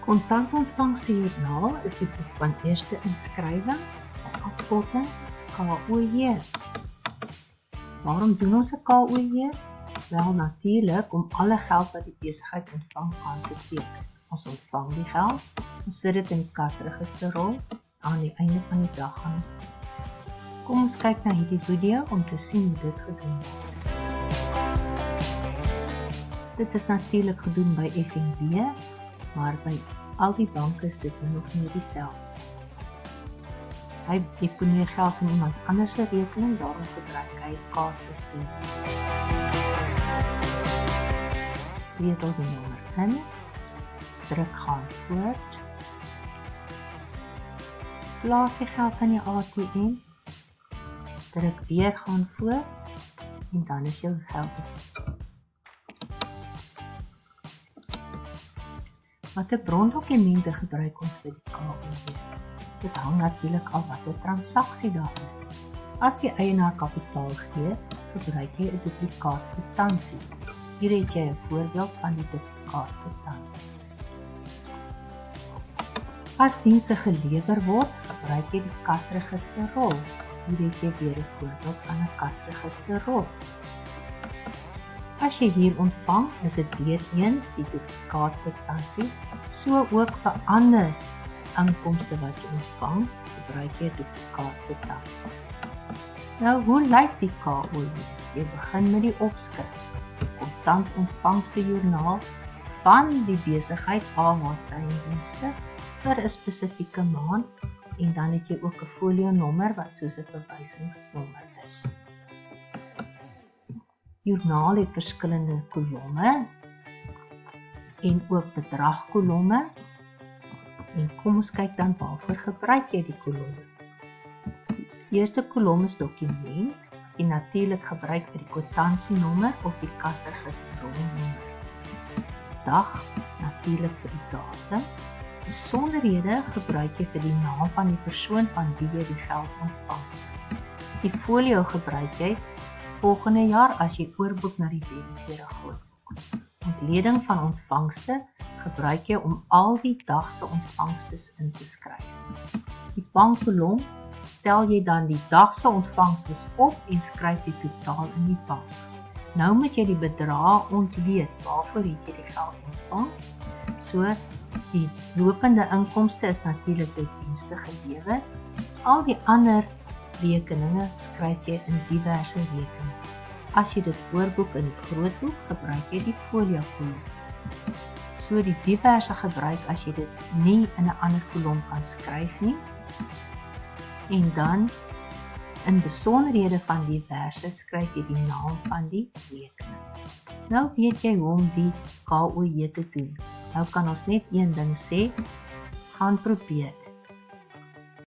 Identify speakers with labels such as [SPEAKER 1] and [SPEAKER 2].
[SPEAKER 1] Kontantontvangstejoernaal is die boek van eerste inskrywing, sy afkorting is KOJ. Waarom doen ons 'n KOJ? Wel natuurlik om alle geld wat die besigheid ontvang aan te teken. Ons ontvang die geld, ons sit dit in die kasregisterrol, aan die einde van die dag gaan. Kom ons kyk na hierdie video om te sien hoe dit gedoen word. Dit is natuurlik gedoen by FNB, maar by al die banke is dit nog nie dieselfde. Hy deponeer geld in iemand anders se rekening, daarom gebruik hy kaartbesitters. Sleutel die nommer in, druk gaan voort, plaas die geld aan die ATM, druk weer gaan voort, en dan is jou geld. Watter brondokumente gebruik ons vir die KOJ? Dit hang natuurlik af watter transaksie daar is. As die eienaar kapitaal gee, gebruik jy 'n duplikaat kwitansie. Hier het jy 'n voorbeeld van die duplikaat kwitansie. As dienste gelewer word, gebruik jy die kasregisterrol. Hier het jy weer 'n voorbeeld van 'n kasregisterrol. As jy hier ontvang, is dit weer eens die duplikaat kwitansie, so ook vir ander inkomste wat jy ontvang, gebruik jy duplikaat kwitansie. Nou, hoe lyk die KOJ? Jy begin met die opskrif, die Kontantontvangstejoernaal van die besigheid tuindienste vir 'n spesifieke maand, en dan het jy ook 'n folionommer wat soos 'n verwysingsnommer is. Joernaal het verskillende kolomme en ook bedragkolomme. En kom ons kyk dan waarvoor gebruik jy die kolomme. Die eerste kolom is dokument, en natuurlik gebruik vir die kwitansie-nommer of die kasregisterrolnommer. Dag, natuurlik vir die datum. Besonderhede gebruik jy vir die naam van die persoon van wie jy die geld ontvang. Die folio gebruik jy volgende jaar as jy oorboek na die wetgewende grootboek. Ontleding van ontvangste gebruik jy om al die dagse ontvangstes in te skryf. Die bankkolom tel jy dan die dagse ontvangstes op en skryf die totaal in die bank. Nou moet jy die bedrag ontleed waarvoor het jy die geld ontvang. So die lopende inkomste is natuurlik die dienste gelewer. Al die ander rekeninge skryf jy in diverse rekeninge. As jy dit voorboek in die grootboek, gebruik jy die folio kolom. So die diverse gebruik as jy dit nie in 'n ander kolom kan skryf nie. En dan in besonderhede van diverse skryf jy die naam van die rekening. Nou weet jy hoe om die KOJ te doen. Nou kan ons net een ding sê, gaan probeer.